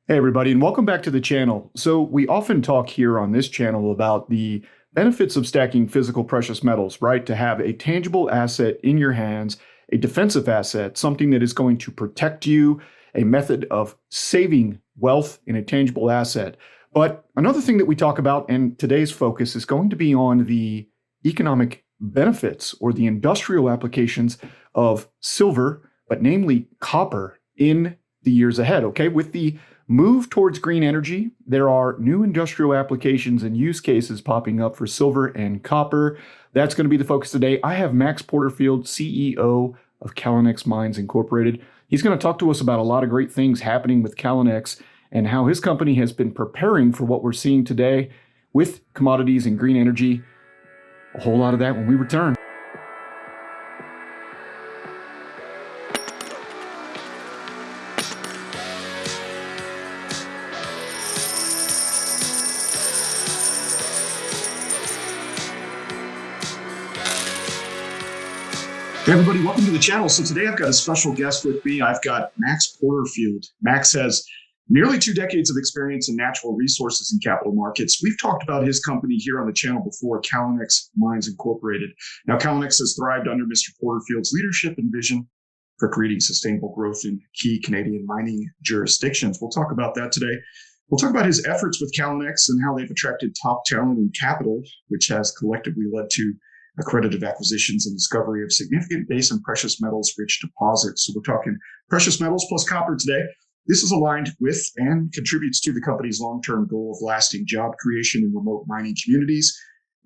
Hey, everybody, and welcome back to the channel. So, we often talk here on this channel about the benefits of stacking physical precious metals, right? To have a tangible asset in your hands, a defensive asset, something that is going to protect you, a method of saving wealth in a tangible asset. But another thing that we talk about, and today's focus is going to be on the economic benefits or the industrial applications of silver, but namely copper, in the years ahead, okay? With the move towards green energy, there are new industrial applications and use cases popping up for silver and copper. That's going to be the focus today. I have Max Porterfield, CEO of Callinex Mines Incorporated. He's going to talk to us about a lot of great things happening with Callinex and how his company has been preparing for what we're seeing today with commodities and green energy. A whole lot of that when we return. Hey everybody, welcome to the channel. So today I've got a special guest with me. I've got Max Porterfield. Max has nearly 2 decades of experience in natural resources and capital markets. We've talked about his company here on the channel before, Callinex Mines Incorporated. Now, Callinex has thrived under Mr. Porterfield's leadership and vision for creating sustainable growth in key Canadian mining jurisdictions. We'll talk about that today. We'll talk about his efforts with Callinex and how they've attracted top talent and capital, which has collectively led to accretive acquisitions and discovery of significant base and precious metals rich deposits. So we're talking precious metals plus copper today. This is aligned with and contributes to the company's long-term goal of lasting job creation in remote mining communities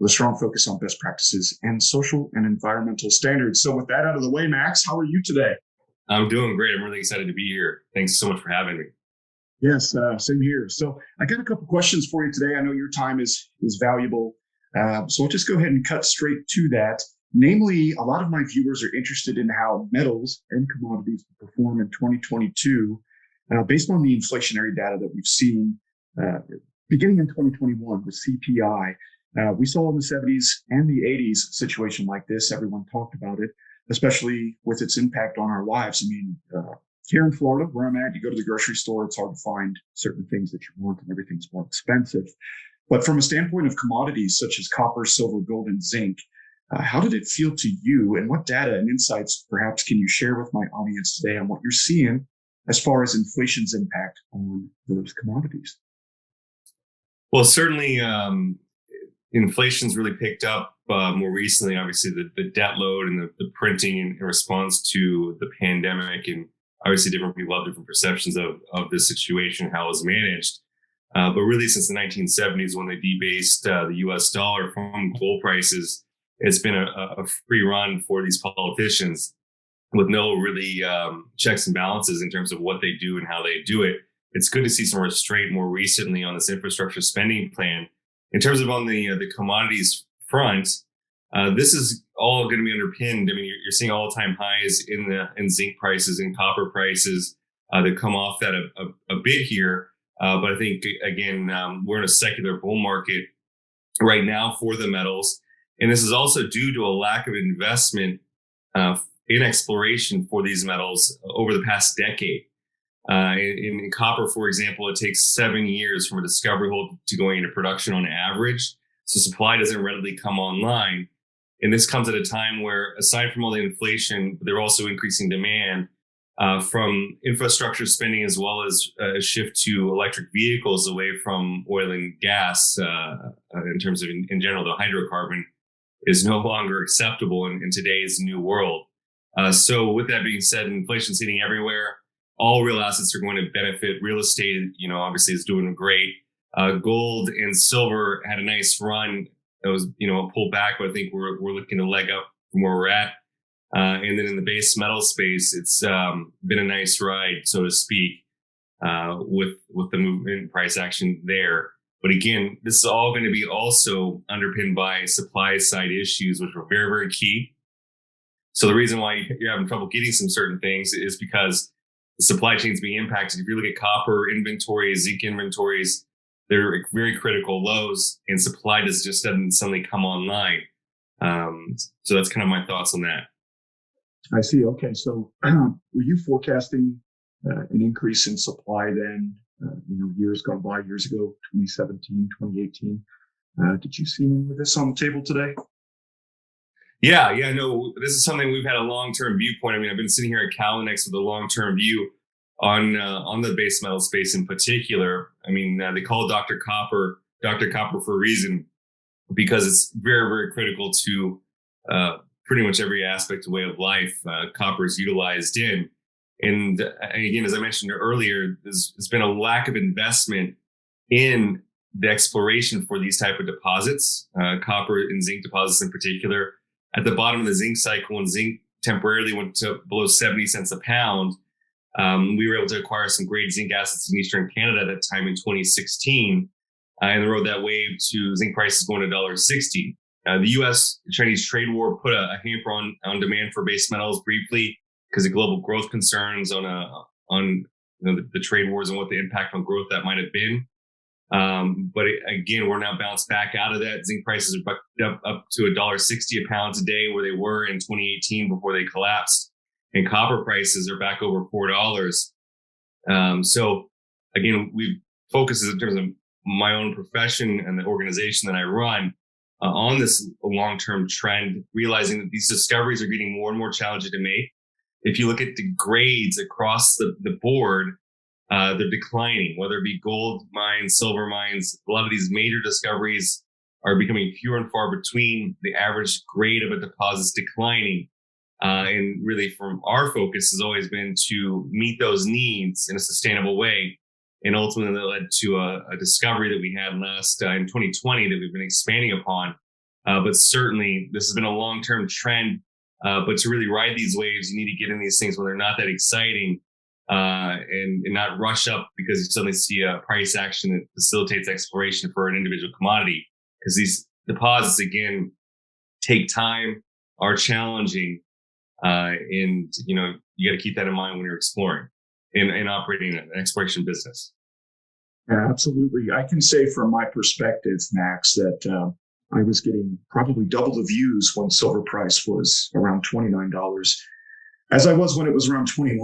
with a strong focus on best practices and social and environmental standards. So with that out of the way, Max, how are you today? I'm doing great. I'm really excited to be here. Thanks so much for having me. Yes, same here. So I got a couple questions for you today. I know your time is valuable. So I'll just go ahead and cut straight to that. Namely, a lot of my viewers are interested in how metals and commodities perform in 2022 based on the inflationary data that we've seen beginning in 2021 with CPI. We saw in the 70s and the 80s a situation like this. Everyone talked about it, especially with its impact on our lives. I mean, here in Florida, where I'm at, you go to the grocery store, it's hard to find certain things that you want and everything's more expensive. But from a standpoint of commodities such as copper, silver, gold, and zinc, how did it feel to you, and what data and insights perhaps can you share with my audience today on what you're seeing as far as inflation's impact on those commodities? Well, certainly inflation's really picked up more recently. Obviously, the debt load and the printing in response to the pandemic, and obviously different people have different perceptions of this situation, how it was managed. But really, since the 1970s, when they debased the U.S. dollar from gold prices, it's been a free run for these politicians with no really checks and balances in terms of what they do and how they do it. It's good to see some restraint more recently on this infrastructure spending plan. In terms of on the commodities front, this is all going to be underpinned. I mean, you're seeing all-time highs in zinc prices and copper prices that come off that a bit here. But I think, again, we're in a secular bull market right now for the metals. And this is also due to a lack of investment in exploration for these metals over the past decade. In copper, for example, it takes 7 years from a discovery hole to going into production on average. So supply doesn't readily come online. And this comes at a time where, aside from all the inflation, they're also increasing demand from infrastructure spending, as well as a shift to electric vehicles away from oil and gas. In terms of, in general, the hydrocarbon is no longer acceptable in today's new world. So with that being said, inflation's hitting everywhere. All real assets are going to benefit. Real estate, obviously is doing great. Gold and silver had a nice run. It was, a pullback, but I think we're looking to leg up from where we're at. And then in the base metal space, it's been a nice ride, so to speak, with the movement in price action there. But again, this is all going to be also underpinned by supply side issues, which are very, very key. So the reason why you're having trouble getting some certain things is because the supply chain is being impacted. If you look at copper inventories, zinc inventories, they're at very critical lows, and supply just doesn't suddenly come online. So that's kind of my thoughts on that. I see. Okay. So were you forecasting an increase in supply then, years gone by, years ago, 2017, 2018. Did you see any of this on the table today? Yeah, no, this is something we've had a long-term viewpoint. I mean, I've been sitting here at Callinex with a long-term view on the base metal space in particular. I mean, they call Dr. Copper for a reason, because it's very, very critical to pretty much every aspect of way of life. Copper is utilized in. And again, as I mentioned earlier, there's been a lack of investment in the exploration for these type of deposits, copper and zinc deposits in particular. At the bottom of the zinc cycle, when zinc temporarily went to below 70 cents a pound, we were able to acquire some great zinc assets in Eastern Canada at that time in 2016, and rode that wave to zinc prices going to $1.60. The U.S.-Chinese trade war put a hamper on demand for base metals briefly because of global growth concerns on the trade wars and what the impact on growth that might have been. But again, we're now bounced back out of that. Zinc prices are up to $1.60 a pound today, where they were in 2018 before they collapsed, and copper prices are back over $4. So again, we focus in terms of my own profession and the organization that I run on this long-term trend, realizing that these discoveries are getting more and more challenging to make. If you look at the grades across the board, they're declining, whether it be gold mines, silver mines. A lot of these major discoveries are becoming fewer and far between. The average grade of a deposit is declining. And really, from our focus has always been to meet those needs in a sustainable way. And ultimately, that led to a discovery that we had last in 2020 that we've been expanding upon. But certainly, this has been a long-term trend. But to really ride these waves, you need to get in these things when they're not that exciting. And not rush up because you suddenly see a price action that facilitates exploration for an individual commodity. Because these deposits, again, take time, are challenging, and you got to keep that in mind when you're exploring and operating an exploration business. Yeah, absolutely. I can say from my perspective, Max, that I was getting probably double the views when silver price was around $29. As I was when it was around $21,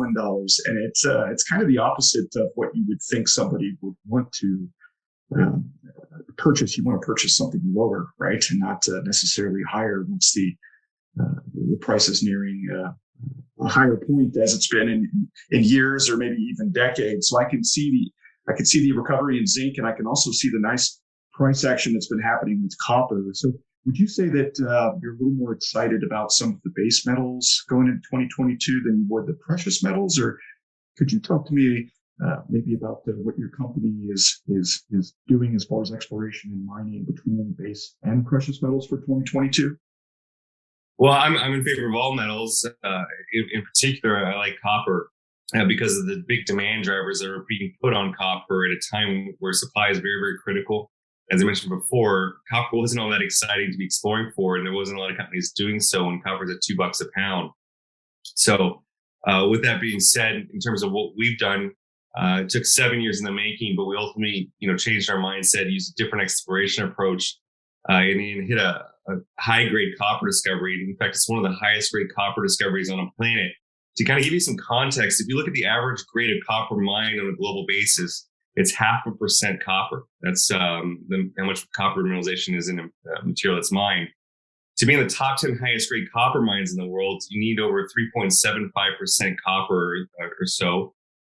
and it's kind of the opposite of what you would think somebody would want to purchase. You want to purchase something lower, right, and not necessarily higher once the price is nearing a higher point as it's been in years or maybe even decades. So I can see the recovery in zinc, and I can also see the nice price action that's been happening with copper. So would you say that you're a little more excited about some of the base metals going into 2022 than you would the precious metals? Or could you talk to me maybe about what your company is doing as far as exploration and mining between base and precious metals for 2022? Well, I'm in favor of all metals. In particular, I like copper because of the big demand drivers that are being put on copper at a time where supply is very, very critical. As I mentioned before, copper wasn't all that exciting to be exploring for, and there wasn't a lot of companies doing so when copper's at $2 a pound. So with that being said, in terms of what we've done, it took 7 years in the making, but we ultimately, changed our mindset, used a different exploration approach, and hit a high-grade copper discovery. In fact, it's one of the highest-grade copper discoveries on a planet. To kind of give you some context, if you look at the average grade of copper mined on a global basis, it's 0.5% copper. That's how much copper mineralization is in a material that's mined. To be in the top 10 highest grade copper mines in the world, you need over 3.75% copper or so.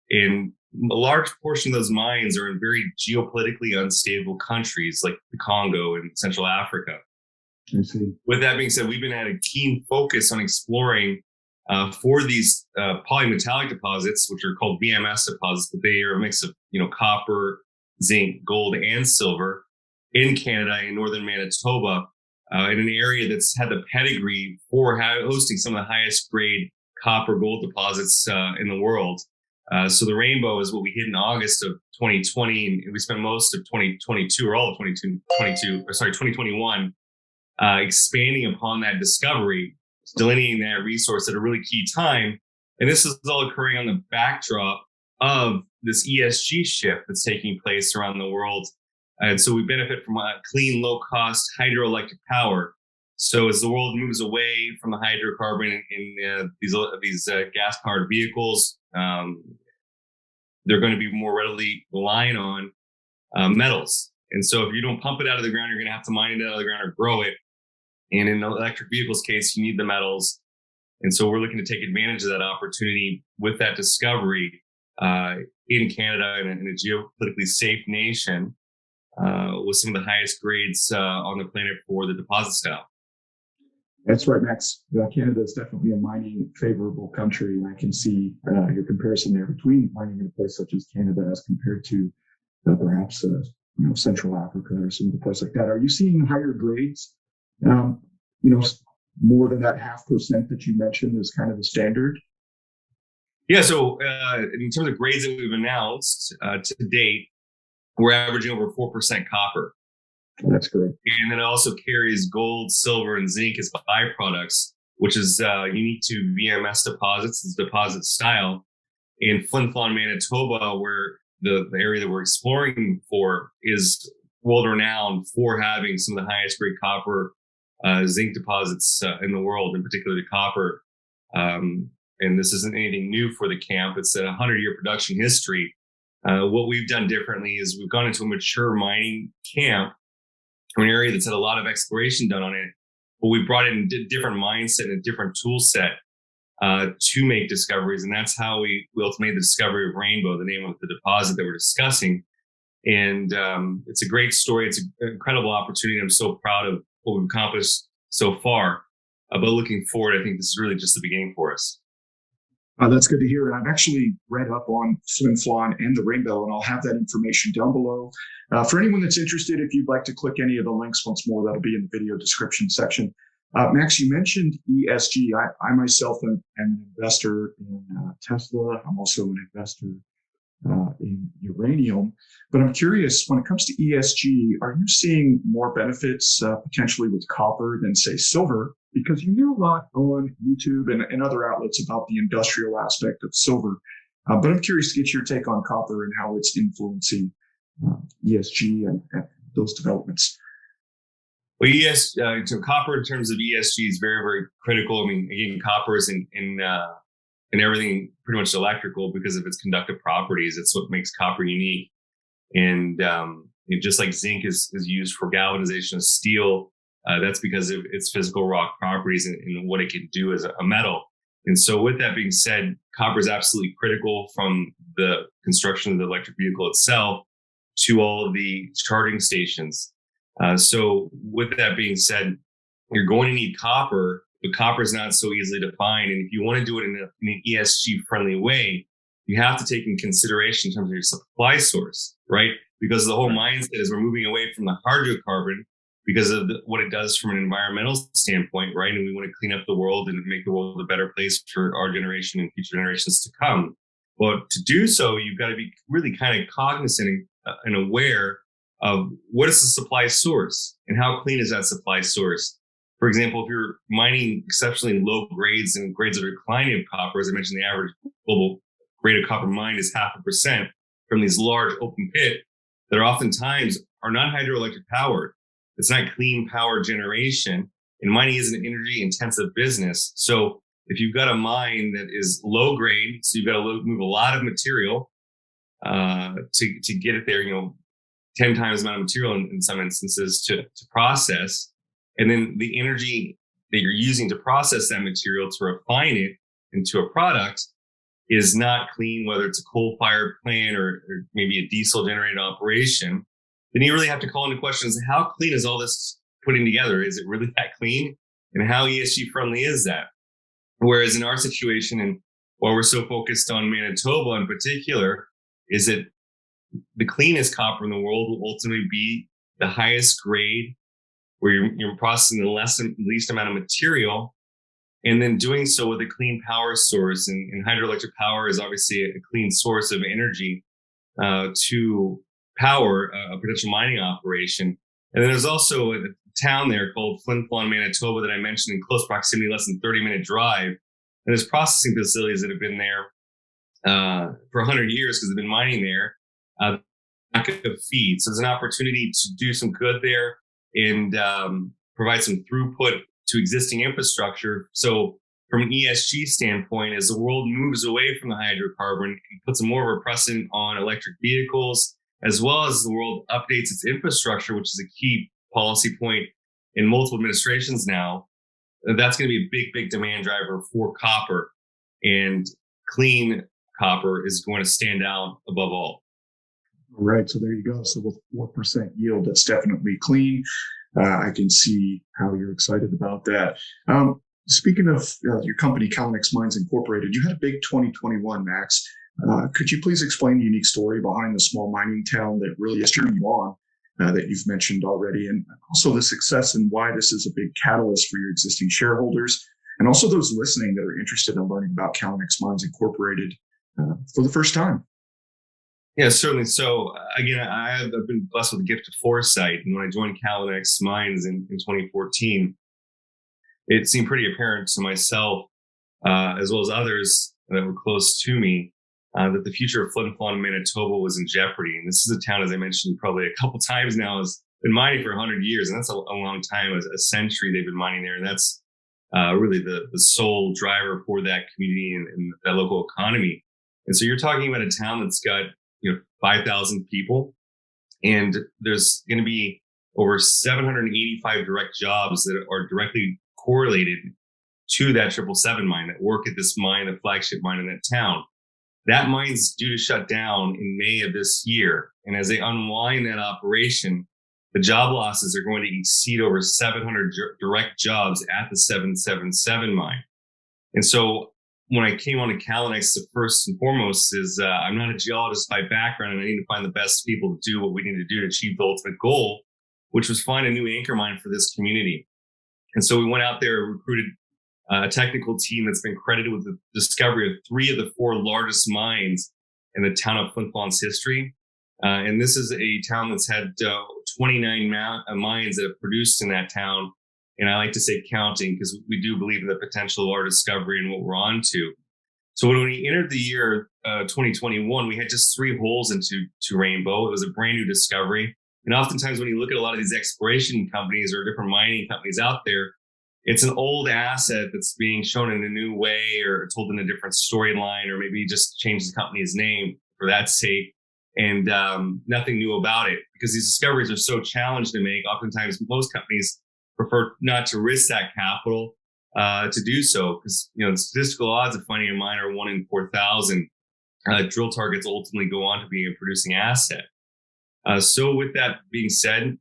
And a large portion of those mines are in very geopolitically unstable countries like the Congo and Central Africa. I see. With that being said, we've been at a keen focus on exploring for these polymetallic deposits, which are called VMS deposits, but they are a mix of copper, zinc, gold, and silver in Canada, in northern Manitoba, in an area that's had the pedigree for hosting some of the highest grade copper gold deposits in the world. So the Rainbow is what we hit in August of 2020, and we spent most of 2022 or all of 2021 expanding upon that discovery, delineating that resource at a really key time. And this is all occurring on the backdrop of this ESG shift that's taking place around the world. And so we benefit from clean, low-cost hydroelectric power. So as the world moves away from the hydrocarbon in these gas-powered vehicles, they're going to be more readily relying on metals. And so if you don't pump it out of the ground, you're going to have to mine it out of the ground or grow it. And in the electric vehicles case, you need the metals. And so we're looking to take advantage of that opportunity with that discovery in Canada and in a geopolitically safe nation with some of the highest grades on the planet for the deposit style. That's right, Max. Canada is definitely a mining favorable country, and I can see your comparison there between mining in a place such as Canada as compared to perhaps Central Africa or some of the places like that. Are you seeing higher grades? More than that 0.5% that you mentioned is kind of the standard. Yeah. So in terms of grades that we've announced to date, we're averaging over 4% copper. That's great. And then it also carries gold, silver, and zinc as byproducts, which is unique to VMS deposits, it's deposit style. In Flin Flon, Manitoba, where the area that we're exploring for is world renowned for having some of the highest grade copper, zinc deposits in the world, in particular the copper. And this isn't anything new for the camp. It's a 100-year production history. What we've done differently is we've gone into a mature mining camp, an area that's had a lot of exploration done on it, but we brought in a different mindset and a different tool set to make discoveries. And that's how we ultimately made the discovery of Rainbow, the name of the deposit that we're discussing. And it's a great story. It's an incredible opportunity. I'm so proud of what we've accomplished so far. But looking forward, I think this is really just the beginning for us. That's good to hear. And I've actually read up on Flin Flon and the Rainbow, and I'll have that information down below. For anyone that's interested, if you'd like to click any of the links once more, that'll be in the video description section. Max, you mentioned ESG. I myself am an investor in Tesla. I'm also an investor in uranium. But I'm curious, when it comes to ESG, are you seeing more benefits potentially with copper than, say, silver? Because you hear a lot on YouTube and other outlets about the industrial aspect of silver. But I'm curious to get your take on copper and how it's influencing ESG and those developments. Well, so copper in terms of ESG is very, very critical. I mean, again, copper is in everything pretty much electrical because of its conductive properties. It's what makes copper unique. And just like zinc is used for galvanization of steel, that's because of its physical rock properties and what it can do as a metal. And so with that being said, copper is absolutely critical from the construction of the electric vehicle itself to all of the charging stations. So with that being said, you're going to need copper, but copper is not so easily defined. And if you want to do it in an ESG friendly way, you have to take in consideration in terms of your supply source, right? Because the whole mindset is we're moving away from the hydrocarbon because of what it does from an environmental standpoint, right? And we want to clean up the world and make the world a better place for our generation and future generations to come. Well, to do so, you've got to be really kind of cognizant and aware of what is the supply source and how clean is that supply source. For example, if you're mining exceptionally low grades and grades that are declining of copper, as I mentioned, the average global grade of copper mined is 0.5% from these large open pit that are oftentimes are not hydroelectric powered. It's not clean power generation, and mining is an energy intensive business. So if you've got a mine that is low grade, so you've got to move a lot of material to get it there, 10 times the amount of material in some instances to process. And then the energy that you're using to process that material to refine it into a product is not clean, whether it's a coal-fired plant or maybe a diesel generated operation. Then you really have to call into questions, how clean is all this putting together? Is it really that clean? And how ESG friendly is that? Whereas in our situation, and while we're so focused on Manitoba in particular, is that the cleanest copper in the world will ultimately be the highest grade, where you're processing the least amount of material, and then doing so with a clean power source. And hydroelectric power is obviously a clean source of energy to power a potential mining operation. And then there's also a town there called Flin Flon, Manitoba, that I mentioned in close proximity, less than 30-minute drive. And there's processing facilities that have been there for 100 years because they've been mining there. Lack of feed. So there's an opportunity to do some good there and provide some throughput to existing infrastructure. So from an ESG standpoint, as the world moves away from the hydrocarbon, it puts more of a precedent on electric vehicles, as well as the world updates its infrastructure, which is a key policy point in multiple administrations now. That's going to be a big, big demand driver for copper, and clean copper is going to stand out above all. All right, so there you go. So with 4% yield, that's definitely clean. I can see how you're excited about that. Speaking of your company, Callinex Mines Incorporated, you had a big 2021, Max. Could you please explain the unique story behind the small mining town that really is turning you on, that you've mentioned already, and also the success and why this is a big catalyst for your existing shareholders, and also those listening that are interested in learning about Callinex Mines Incorporated for the first time? Yeah, certainly. So again, I've been blessed with the gift of foresight. And when I joined Callinex Mines in 2014, it seemed pretty apparent to myself, as well as others that were close to me, that the future of Flin Flon, Manitoba was in jeopardy. And this is a town, as I mentioned probably a couple times now, has been mining for 100 years. And that's a long time, a century they've been mining there. And that's really the sole driver for that community and that local economy. And so you're talking about a town that's got 5,000 people, and there's going to be over 785 direct jobs that are directly correlated to that 777 mine, that work at this mine, the flagship mine in that town. That mine's due to shut down in May of this year. And as they unwind that operation, the job losses are going to exceed over 700 direct jobs at the 777 mine. And so when I came on to Callinex, the first and foremost is I'm not a geologist by background, and I need to find the best people to do what we need to do to achieve the ultimate goal, which was find a new anchor mine for this community. And so we went out there, recruited a technical team that's been credited with the discovery of 3 of the 4 largest mines in the town of Flin Flon's history. And this is a town that's had 29 mines that have produced in that town. And I like to say counting, because we do believe in the potential of our discovery and what we're on to. So when we entered the year 2021, we had just 3 holes into Rainbow. It was a brand new discovery. And oftentimes when you look at a lot of these exploration companies or different mining companies out there, it's an old asset that's being shown in a new way or told in a different storyline, or maybe just change the company's name for that sake, and nothing new about it. Because these discoveries are so challenged to make, oftentimes most companies prefer not to risk that capital to do so, because the statistical odds of finding a mine are 1 in 4,000. Drill targets ultimately go on to be a producing asset. So with that being said,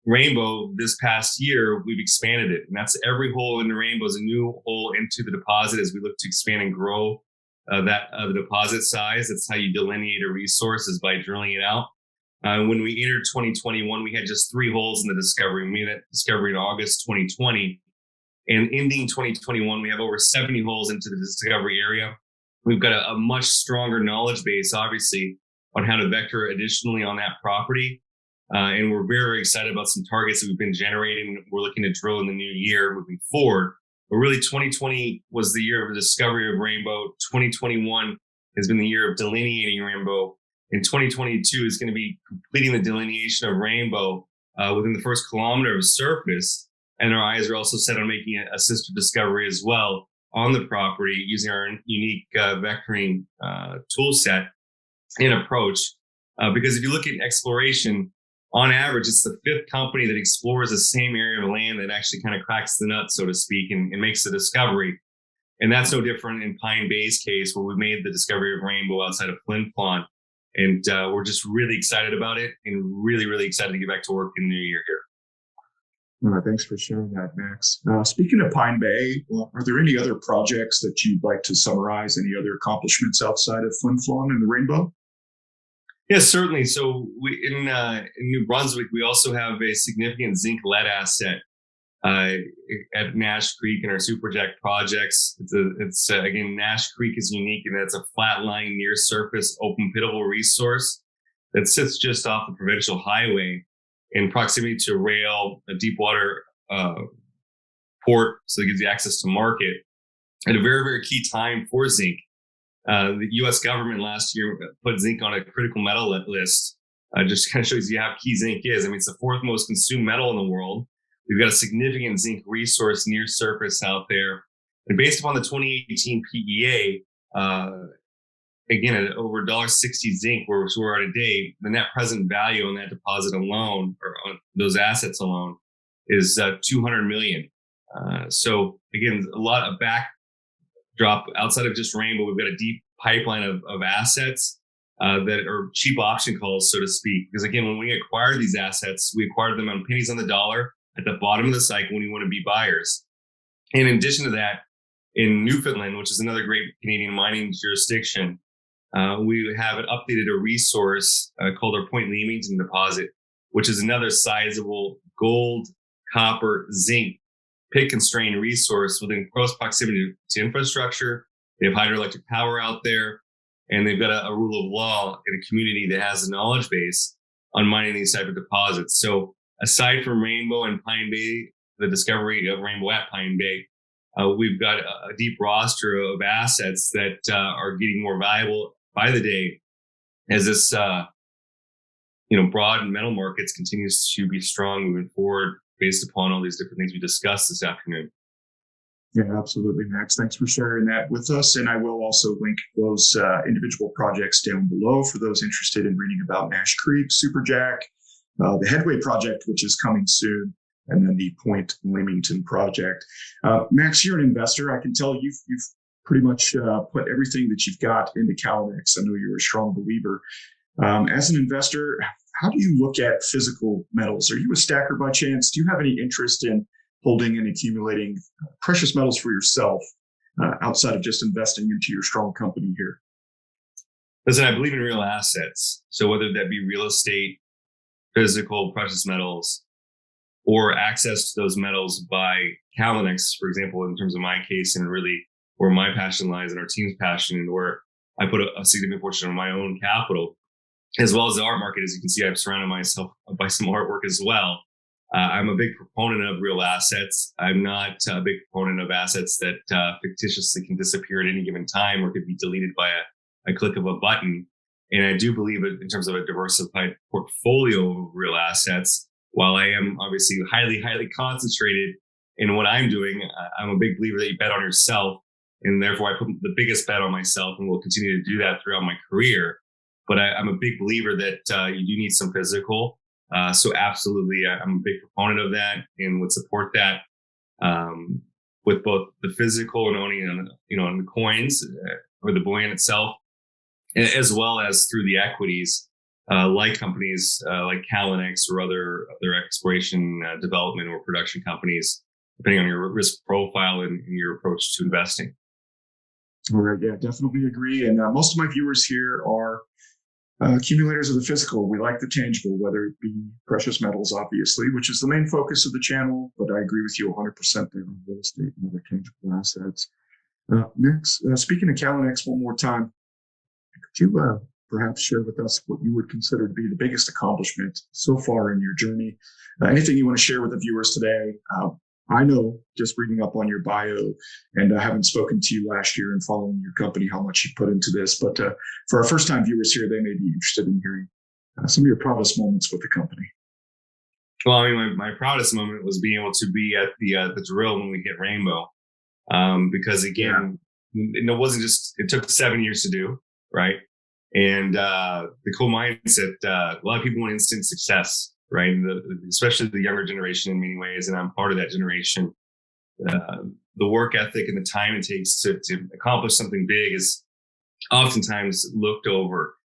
Rainbow, this past year, we've expanded it. And that's every hole in the Rainbow is a new hole into the deposit as we look to expand and grow the deposit size. That's how you delineate a resource, is by drilling it out. When we entered 2021, we had just 3 holes in the discovery. We made that discovery in August 2020. And ending 2021, we have over 70 holes into the discovery area. We've got a much stronger knowledge base, obviously, on how to vector additionally on that property. And we're very, very excited about some targets that we've been generating. We're looking to drill in the new year moving forward. But really, 2020 was the year of the discovery of Rainbow. 2021 has been the year of delineating Rainbow. And 2022 is going to be completing the delineation of Rainbow within the first kilometer of surface. And our eyes are also set on making a sister discovery as well on the property using our unique vectoring tool set and approach. Because if you look at exploration, on average, it's the 5th company that explores the same area of land that actually kind of cracks the nut, so to speak, and makes the discovery. And that's no different in Pine Bay's case, where we made the discovery of Rainbow outside of Flin Flon. And we're just really excited about it, and really, really excited to get back to work in the new year here. Thanks for sharing that, Max. Speaking of Pine Bay, are there any other projects that you'd like to summarize? Any other accomplishments outside of Flin Flon and the Rainbow? Yes, certainly. So in New Brunswick, we also have a significant zinc lead asset at Nash Creek in our Superjack projects. Again, Nash Creek is unique in that it's a flat-lying, near-surface, open-pittable resource that sits just off the provincial highway in proximity to rail, a deep water port, so it gives you access to market at a very, very key time for zinc. The U.S. government last year put zinc on a critical metal list. Just kind of shows you how key zinc is. I mean, it's the 4th most consumed metal in the world. We've got a significant zinc resource near surface out there. And based upon the 2018 PEA, again, at over $1.60 zinc, where we're at today, the net present value on that deposit alone, or on those assets alone, is $200 million. So again, a lot of backdrop outside of just Rainbow. We've got a deep pipeline of assets that are cheap option calls, so to speak. Because again, when we acquire these assets, we acquired them on pennies on the dollar at the bottom of the cycle when you want to be buyers. And in addition to that, in Newfoundland, which is another great Canadian mining jurisdiction, we have updated a resource called our Point Leamington deposit, which is another sizable gold, copper, zinc pit constrained resource within close proximity to infrastructure. They have hydroelectric power out there, and they've got a rule of law in a community that has a knowledge base on mining these type of deposits. So aside from Rainbow and Pine Bay, the discovery of Rainbow at Pine Bay, we've got a deep roster of assets that are getting more valuable by the day as this, broad metal markets continues to be strong moving forward based upon all these different things we discussed this afternoon. Yeah, absolutely, Max. Thanks for sharing that with us. And I will also link those individual projects down below for those interested in reading about Nash Creek, Superjack, the Headway project, which is coming soon, and then the Point Leamington project. Max, you're an investor. I can tell you've pretty much put everything that you've got into Callinex. I know you're a strong believer. As an investor, how do you look at physical metals? Are you a stacker by chance? Do you have any interest in holding and accumulating precious metals for yourself outside of just investing into your strong company here? Listen, I believe in real assets. So whether that be real estate, physical precious metals, or access to those metals by Callinex, for example, in terms of my case, and really where my passion lies and our team's passion, and where I put a significant portion of my own capital, as well as the art market. As you can see, I've surrounded myself by some artwork as well. I'm a big proponent of real assets. I'm not a big proponent of assets that fictitiously can disappear at any given time or could be deleted by a click of a button. And I do believe in terms of a diversified portfolio of real assets. While I am obviously highly, highly concentrated in what I'm doing, I'm a big believer that you bet on yourself. And therefore, I put the biggest bet on myself and will continue to do that throughout my career. But I'm a big believer that you do need some physical. So absolutely, I'm a big proponent of that and would support that with both the physical and owning, on the coins or the bullion itself, as well as through the equities, like companies like Callinex or other exploration, development, or production companies, depending on your risk profile and your approach to investing. All right, yeah, definitely agree. And most of my viewers here are accumulators of the physical. We like the tangible, whether it be precious metals, obviously, which is the main focus of the channel. But I agree with you 100% there on real estate and other tangible assets. Next, speaking of Callinex one more time, could you perhaps share with us what you would consider to be the biggest accomplishment so far in your journey? Anything you want to share with the viewers today? I know, just reading up on your bio, and I haven't spoken to you last year and following your company, how much you put into this. But for our first-time viewers here, they may be interested in hearing some of your proudest moments with the company. Well, I mean, my proudest moment was being able to be at the drill when we hit Rainbow, because again, it wasn't just. It took 7 years to do, right? And the cool mindset. A lot of people want instant success. Right, especially the younger generation in many ways, and I'm part of that generation. The work ethic and the time it takes to accomplish something big is oftentimes looked over,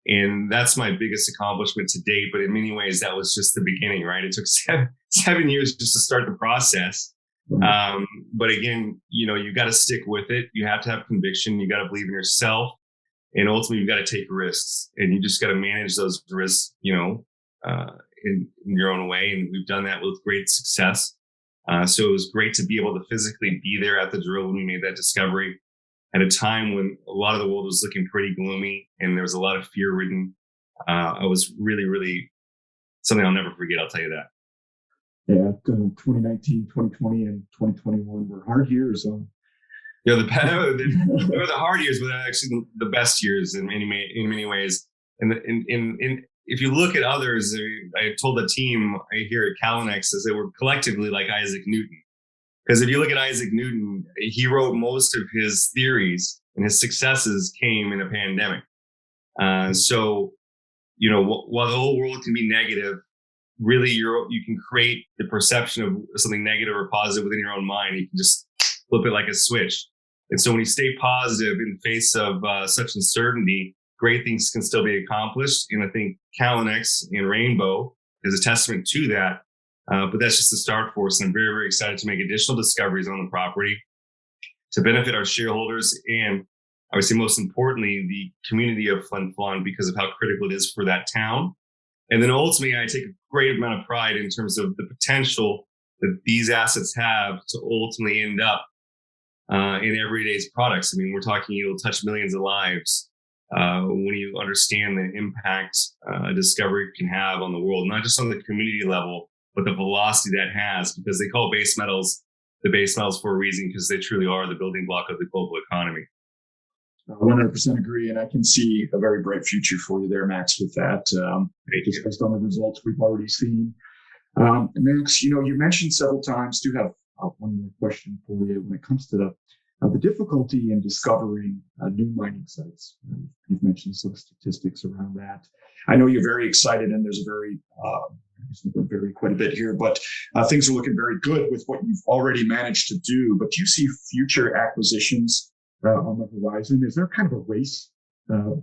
and that's my biggest accomplishment to date. But in many ways, that was just the beginning. Right, it took seven years just to start the process. But again, you got to stick with it. You have to have conviction. You got to believe in yourself, and ultimately, you got to take risks, and you just got to manage those risks. In your own way. And we've done that with great success. So it was great to be able to physically be there at the drill when we made that discovery at a time when a lot of the world was looking pretty gloomy and there was a lot of fear ridden. It was really, really something I'll never forget. I'll tell you that. Yeah. 2019, 2020, and 2021 were hard years. They were the hard years, but actually the best years in many ways. And if you look at others, I told the team here at Callinex as they were collectively like Isaac Newton. Because if you look at Isaac Newton, he wrote most of his theories and his successes came in a pandemic. So, while the whole world can be negative, really you can create the perception of something negative or positive within your own mind. You can just flip it like a switch. And so when you stay positive in the face of such uncertainty, great things can still be accomplished. And I think Callinex and Rainbow is a testament to that. But that's just the start for us. And I'm very, very excited to make additional discoveries on the property to benefit our shareholders and, obviously, most importantly, the community of Flin Flon because of how critical it is for that town. And then ultimately, I take a great amount of pride in terms of the potential that these assets have to ultimately end up in everyday's products. I mean, we're talking it'll touch millions of lives when you understand the impact a discovery can have on the world, not just on the community level, but the velocity that has, because they call base metals the base metals for a reason, because they truly are the building block of the global economy. 100% agree, and I can see a very bright future for you there, Max, with that, just based on the results we've already seen. Max, you mentioned several times, do have one more question for you when it comes to the difficulty in discovering new mining sites. You've mentioned some statistics around that. I know you're very excited, and there's quite a bit here, but things are looking very good with what you've already managed to do. But do you see future acquisitions on the horizon? Is there kind of a race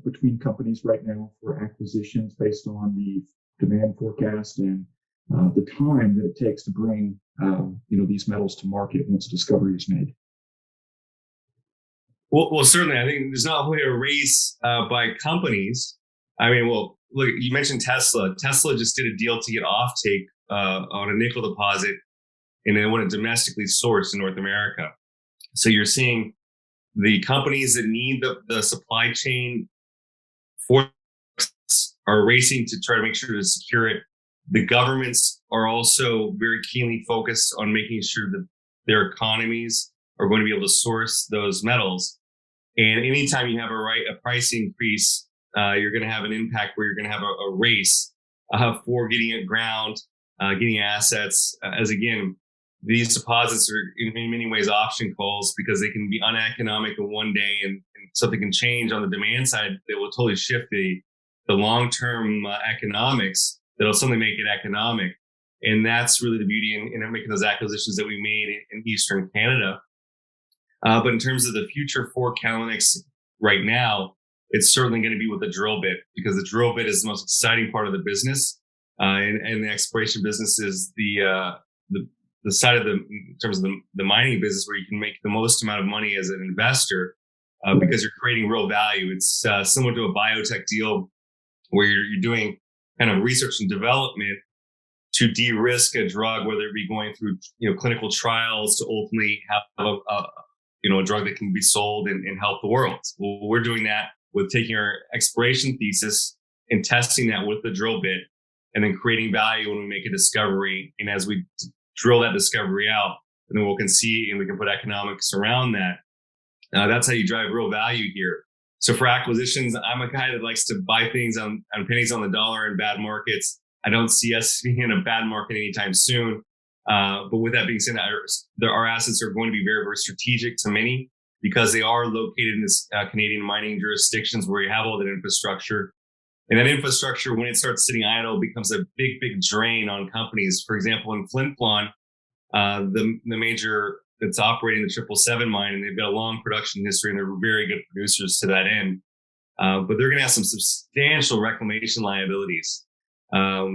between companies right now for acquisitions based on the demand forecast and the time that it takes to bring these metals to market once a discovery is made? Well, certainly, I think there's not only a race by companies. I mean, well, look, you mentioned Tesla. Tesla just did a deal to get offtake on a nickel deposit, and they want it domestically sourced in North America. So you're seeing the companies that need the supply chain for are racing to try to make sure to secure it. The governments are also very keenly focused on making sure that their economies are going to be able to source those metals. And anytime you have a price increase, you're going to have an impact where you're going to have a race for getting it ground, getting assets. As again, these deposits are in many ways option calls because they can be uneconomic in one day, and something can change on the demand side that will totally shift the long-term economics that'll suddenly make it economic. And that's really the beauty in making those acquisitions that we made in Eastern Canada. But in terms of the future for Callinex right now, it's certainly going to be with the drill bit, because the drill bit is the most exciting part of the business. And the exploration business is the side of in terms of the mining business where you can make the most amount of money as an investor because you're creating real value. It's similar to a biotech deal where you're doing kind of research and development to de-risk a drug, whether it be going through clinical trials to ultimately have a drug that can be sold and help the world. Well, we're doing that with taking our exploration thesis and testing that with the drill bit, and then creating value when we make a discovery. And as we drill that discovery out, and then we can put economics around that. That's how you drive real value here. So for acquisitions, I'm a guy that likes to buy things on pennies on the dollar in bad markets. I don't see us being in a bad market anytime soon. But with that being said, our assets are going to be very, very strategic to many because they are located in this Canadian mining jurisdictions where you have all that infrastructure. And that infrastructure, when it starts sitting idle, becomes a big, big drain on companies. For example, in Flin Flon, the major that's operating the 777 mine, and they've got a long production history, and they're very good producers to that end. But they're going to have some substantial reclamation liabilities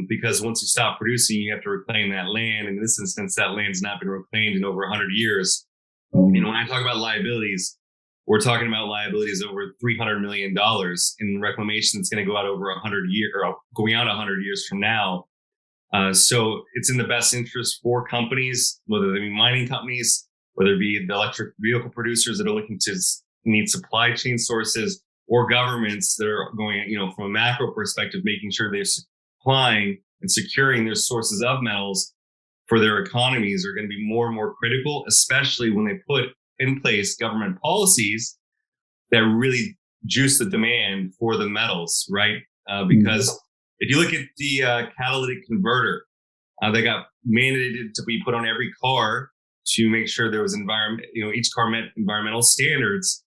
because once you stop producing, you have to reclaim that land. In this instance, that land's not been reclaimed in over 100 years. When I talk about liabilities, we're talking about liabilities over $300 million in reclamation that's going to go out over 100 years, or going out 100 years from now. So it's in the best interest for companies, whether they be mining companies, whether it be the electric vehicle producers that are looking to need supply chain sources, or governments that are going, from a macro perspective, making sure they're supplying and securing their sources of metals for their economies are going to be more and more critical, especially when they put in place government policies that really juice the demand for the metals, right? Because if you look at the catalytic converter, they got mandated to be put on every car to make sure there was each car met environmental standards.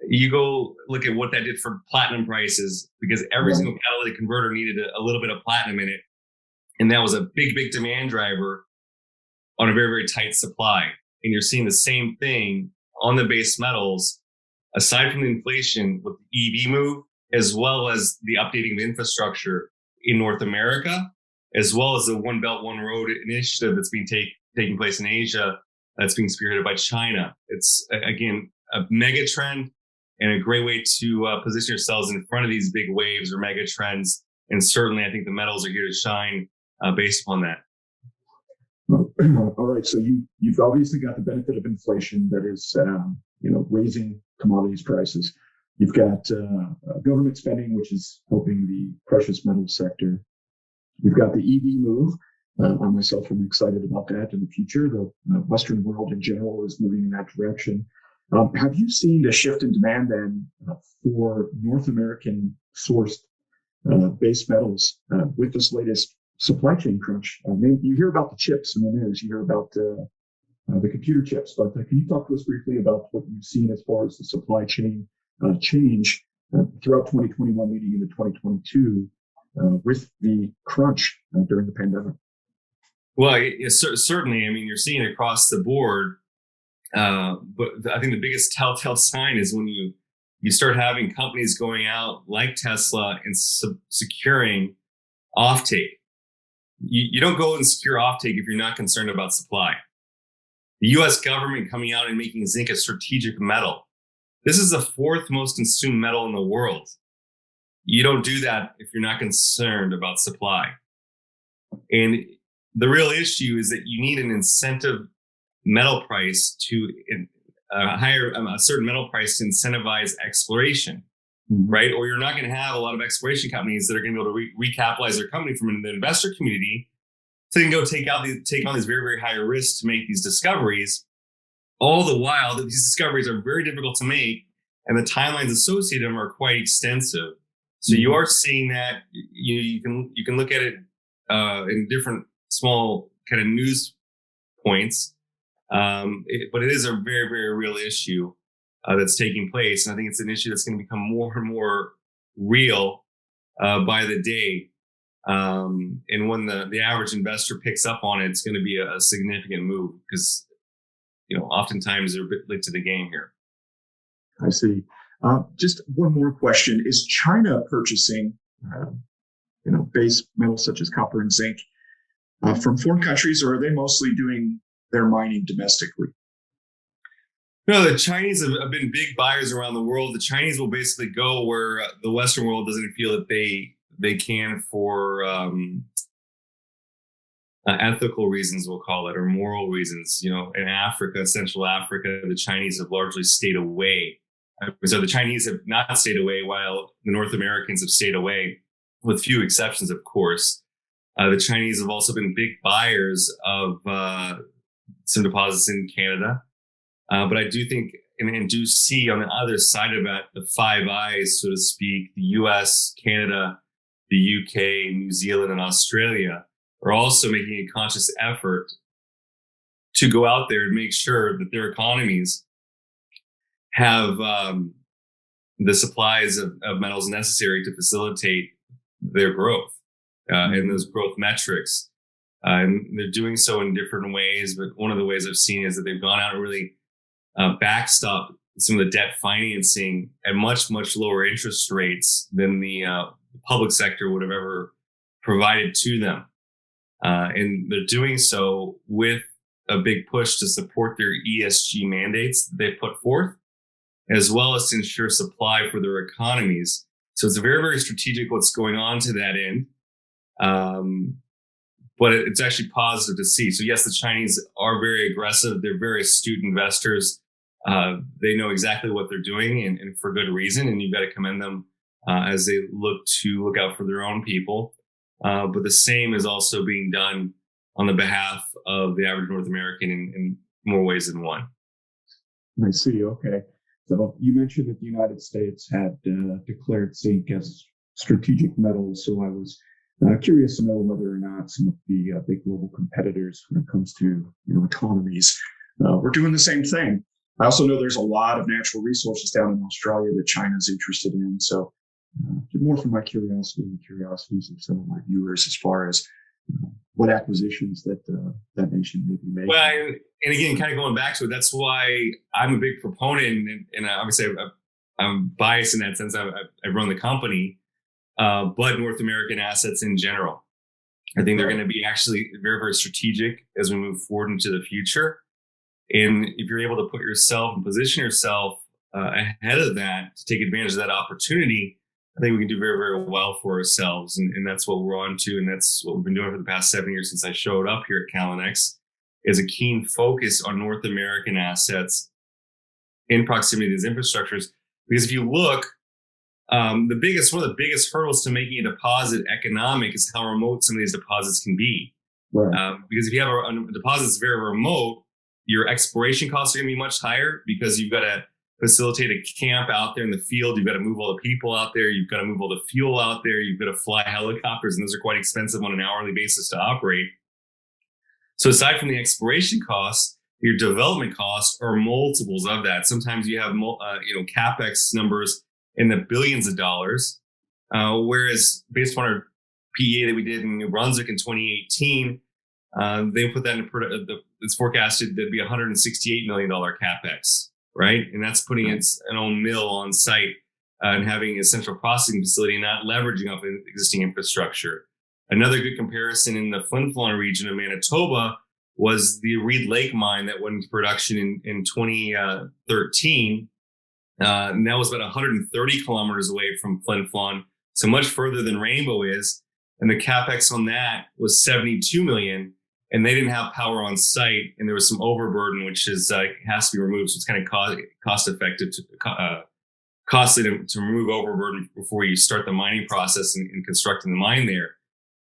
You go look at what that did for platinum prices, because every single catalytic converter needed a little bit of platinum in it. And that was a big, big demand driver on a very, very tight supply. And you're seeing the same thing on the base metals, aside from the inflation with the EV move, as well as the updating of infrastructure in North America, as well as the One Belt, One Road initiative that's being taking place in Asia, that's being spearheaded by China. It's, again, a mega trend and a great way to position yourselves in front of these big waves or mega trends. And certainly, I think the metals are here to shine based upon that. All right. So you've obviously got the benefit of inflation that is, raising commodities prices. You've got government spending, which is helping the precious metals sector. You've got the EV move. I myself am excited about that in the future. The Western world in general is moving in that direction. Have you seen a shift in demand then for North American sourced base metals with this latest supply chain crunch? You hear about the chips in the news, you hear about the computer chips, but can you talk to us briefly about what you've seen as far as the supply chain change throughout 2021 leading into 2022 with the crunch during the pandemic? Well, certainly. I mean, you're seeing it across the board. But I think the biggest telltale sign is when you start having companies going out like Tesla and securing offtake. You don't go and secure offtake if you're not concerned about supply. The U.S. government coming out and making zinc a strategic metal. This is the fourth most consumed metal in the world. You don't do that if you're not concerned about supply. And the real issue is that you need an incentive metal price to hire a certain metal price to incentivize exploration, right? Or you're not going to have a lot of exploration companies that are going to be able to recapitalize their company from the investor community, so they can go take on these very, very high risks to make these discoveries. All the while that these discoveries are very difficult to make, and the timelines associated with them are quite extensive. So you are seeing that. You can look at it in different small kind of news points. But it is a very, very real issue that's taking place. And I think it's an issue that's going to become more and more real by the day. And when the average investor picks up on it, it's going to be a significant move because, oftentimes they're a bit late to the game here. I see. Just one more question. Is China purchasing, base metals such as copper and zinc from foreign countries, or are they mostly doing their mining domestically? No, the Chinese have been big buyers around the world. The Chinese will basically go where the Western world doesn't feel that they can for ethical reasons, we'll call it, or moral reasons. In Africa, Central Africa, the Chinese have largely stayed away. So the Chinese have not stayed away while the North Americans have stayed away, with few exceptions, of course. The Chinese have also been big buyers of some deposits in Canada. But I do think and do see on the other side of that, the Five Eyes, so to speak, the US, Canada, the UK, New Zealand, and Australia are also making a conscious effort to go out there and make sure that their economies have the supplies of metals necessary to facilitate their growth and those growth metrics. And they're doing so in different ways, but one of the ways I've seen is that they've gone out and really backstop some of the debt financing at much, much lower interest rates than the public sector would have ever provided to them. And they're doing so with a big push to support their ESG mandates that they put forth, as well as to ensure supply for their economies. So it's very, very strategic what's going on to that end. But it's actually positive to see. So yes, the Chinese are very aggressive. They're very astute investors. They know exactly what they're doing and for good reason. And you've got to commend them as they look out for their own people. But the same is also being done on the behalf of the average North American in more ways than one. I see. Okay. So you mentioned that the United States had declared zinc as strategic metal. So I was Curious to know whether or not some of the big global competitors, when it comes to economies, we're doing the same thing. I also know there's a lot of natural resources down in Australia that China's interested in. So, more from my curiosity and the curiosities of some of my viewers as far as what acquisitions that nation may be making. Well, and again, kind of going back to it, that's why I'm a big proponent, and obviously I'm biased in that sense. I run the company, but North American assets in general, I think they're going to be actually very, very strategic as we move forward into the future. And if you're able to put yourself and position yourself ahead of that to take advantage of that opportunity, I think we can do very, very well for ourselves. And that's what we're on to. And that's what we've been doing for the past 7 years since I showed up here at Callinex, is a keen focus on North American assets in proximity to these infrastructures. Because if you look, one of the biggest hurdles to making a deposit economic is how remote some of these deposits can be. Right. Because if you have a deposit that's very remote, your exploration costs are going to be much higher because you've got to facilitate a camp out there in the field. You've got to move all the people out there. You've got to move all the fuel out there. You've got to fly helicopters, and those are quite expensive on an hourly basis to operate. So aside from the exploration costs, your development costs are multiples of that. Sometimes you have capex numbers in the billions of dollars, whereas based on our PEA that we did in New Brunswick in 2018, they put that in. It's forecasted to be $168 million capex, right? And that's putting an own mill on site and having a central processing facility, and not leveraging off existing infrastructure. Another good comparison in the Flin Flon region of Manitoba was the Reed Lake mine that went into production in 2013. And that was about 130 kilometers away from Flin Flon, so much further than Rainbow is. And the capex on that was $72 million. And they didn't have power on site, and there was some overburden, which has to be removed. So it's kind of costly to remove overburden before you start the mining process and constructing the mine there.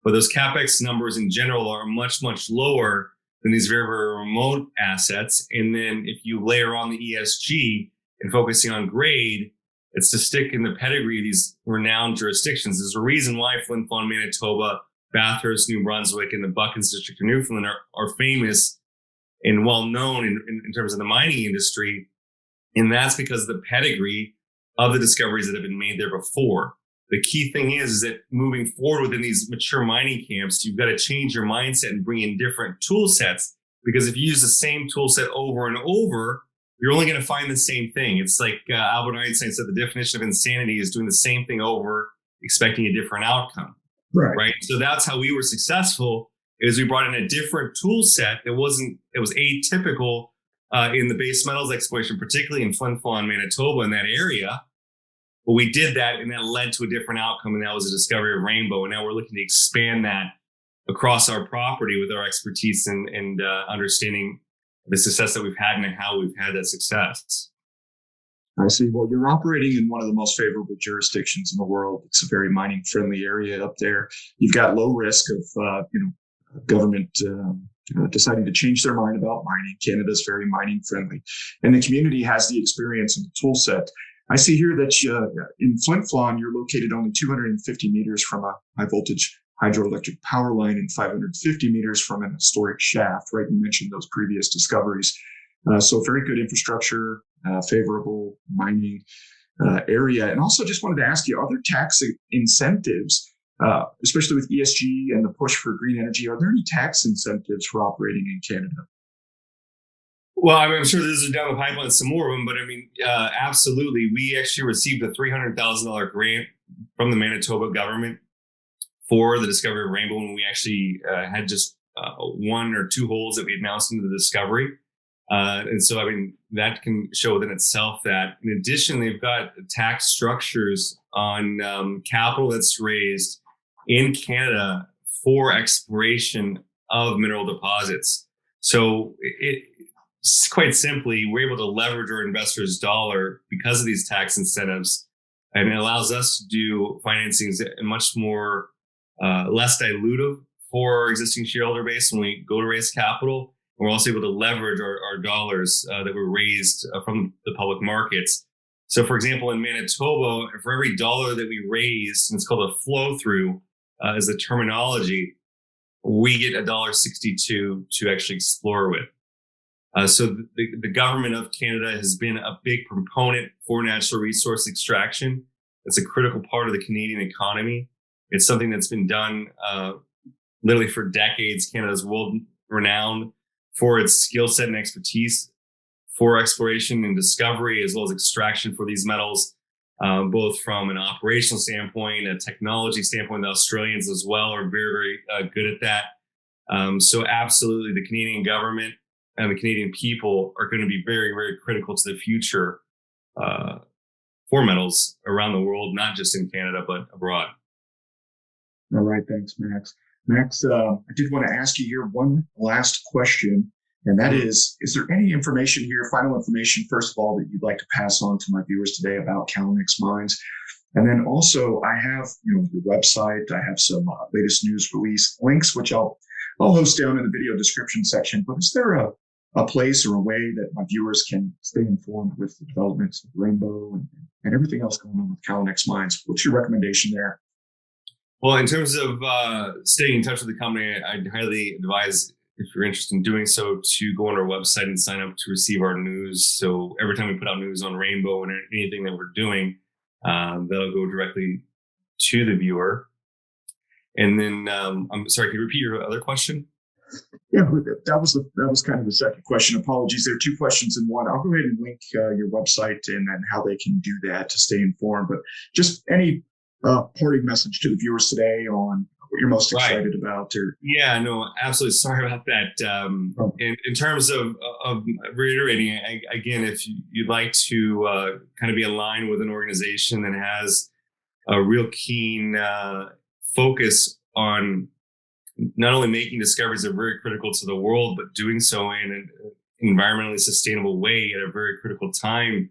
But those capex numbers in general are much, much lower than these very, very remote assets. And then if you layer on the ESG and focusing on grade, it's to stick in the pedigree of these renowned jurisdictions. There's a reason why Flin Flon, Manitoba, Bathurst, New Brunswick, and the Buckens District of Newfoundland are famous and well known in terms of the mining industry. And that's because of the pedigree of the discoveries that have been made there before. The key thing is that moving forward within these mature mining camps, you've got to change your mindset and bring in different tool sets. Because if you use the same tool set over and over, you're only going to find the same thing. It's like Albert Einstein said, the definition of insanity is doing the same thing over, expecting a different outcome. Right. So that's how we were successful, is we brought in a different tool set that was atypical in the base metals exploration, particularly in Flin Flon, Manitoba, in that area. But we did that, and that led to a different outcome, and that was the discovery of Rainbow. And now we're looking to expand that across our property with our expertise and understanding the success that we've had and how we've had that success. I see. Well, you're operating in one of the most favorable jurisdictions in the world. It's a very mining-friendly area up there. You've got low risk of, government deciding to change their mind about mining. Canada's very mining-friendly, and the community has the experience and the tool set. I see here that in Flin Flon, you're located only 250 meters from a high-voltage hydroelectric power line and 550 meters from an historic shaft. Right? You mentioned those previous discoveries. So very good infrastructure, favorable mining area. And also just wanted to ask you, are there tax incentives, especially with ESG and the push for green energy? Are there any tax incentives for operating in Canada? Well, I'm sure there's down the pipeline some more of them, but absolutely. We actually received a $300,000 grant from the Manitoba government for the discovery of Rainbow, when we actually had just one or two holes that we announced into the discovery. And so, that can show within itself that in addition, they've got tax structures on capital that's raised in Canada for exploration of mineral deposits. So quite simply, we're able to leverage our investors' dollar because of these tax incentives, and it allows us to do financings much more less dilutive for our existing shareholder base when we go to raise capital. We're also able to leverage our dollars that were raised from the public markets. So, for example, in Manitoba, for every dollar that we raised, and it's called a flow through, as the terminology, we get $1.62 to actually explore with. So the government of Canada has been a big proponent for natural resource extraction. It's a critical part of the Canadian economy. It's something that's been done literally for decades. Canada's world renowned for its skill set and expertise for exploration and discovery, as well as extraction for these metals, both from an operational standpoint, a technology standpoint. The Australians as well are very, very good at that. So absolutely, the Canadian government and the Canadian people are going to be very, very critical to the future for metals around the world, not just in Canada, but abroad. All right. Thanks, Max. Max, I did want to ask you here one last question, and that is there any information here, final information, first of all, that you'd like to pass on to my viewers today about Callinex Mines? And then also, I have, your website. I have some latest news release links, which I'll host down in the video description section. But is there a place or a way that my viewers can stay informed with the developments of Rainbow and everything else going on with Callinex Mines? What's your recommendation there? Well, in terms of staying in touch with the company, I'd highly advise, if you're interested in doing so, to go on our website and sign up to receive our news. So every time we put out news on Rainbow and anything that we're doing, that'll go directly to the viewer. And then, I'm sorry, can you repeat your other question? Yeah, that was kind of the second question. Apologies, there are two questions in one. I'll go ahead and link your website and how they can do that to stay informed. But just any parting message to the viewers today on what you're most excited about? Or yeah, no, absolutely. Sorry about that. In terms of reiterating, again, if you'd like to kind of be aligned with an organization that has a real keen focus on not only making discoveries that are very critical to the world, but doing so in an environmentally sustainable way at a very critical time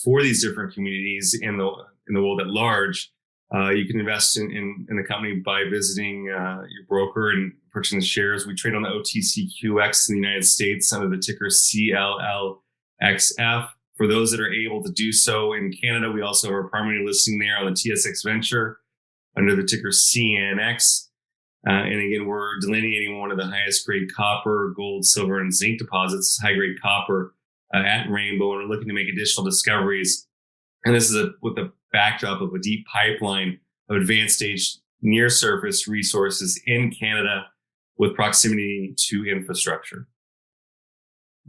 for these different communities in the world at large, you can invest in the company by visiting your broker and purchasing the shares. We trade on the OTCQX in the United States under the ticker CLLXF. For those that are able to do so in Canada, we also have our primary listing there on the TSX Venture under the ticker CNX. And again, we're delineating one of the highest grade copper, gold, silver, and zinc deposits, high grade copper at Rainbow, and we're looking to make additional discoveries. And this is with the backdrop of a deep pipeline of advanced stage near surface resources in Canada with proximity to infrastructure.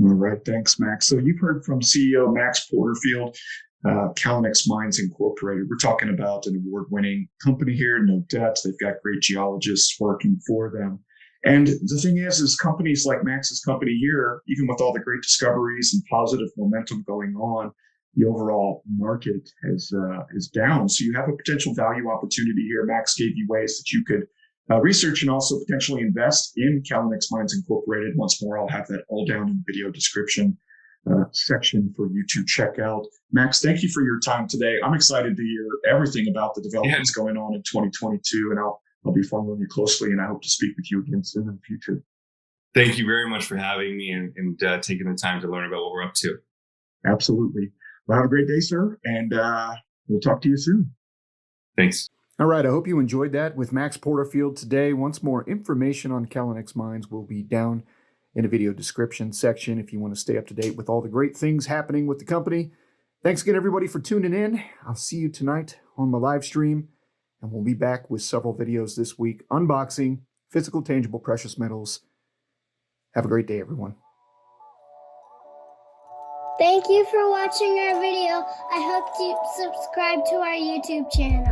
All right. Thanks, Max. So you've heard from CEO Max Porterfield, Callinex Mines Incorporated. We're talking about an award-winning company here, no debt. They've got great geologists working for them. And the thing is companies like Max's company here, even with all the great discoveries and positive momentum going on, the overall market is down. So you have a potential value opportunity here. Max gave you ways that you could research and also potentially invest in Callinex Mines Incorporated. Once more, I'll have that all down in the video description section for you to check out. Max, thank you for your time today. I'm excited to hear everything about the developments going on in 2022, and I'll be following you closely, and I hope to speak with you again soon in the future. Thank you very much for having me and taking the time to learn about what we're up to. Absolutely. Well, have a great day, sir, and we'll talk to you soon. Thanks. All right, I hope you enjoyed that with Max Porterfield today. Once more, information on Callinex Mines will be down in the video description section if you want to stay up to date with all the great things happening with the company. Thanks again, everybody, for tuning in. I'll see you tonight on my live stream, and we'll be back with several videos this week unboxing physical, tangible precious metals. Have a great day, everyone. Thank you for watching our video. I hope you subscribe to our YouTube channel.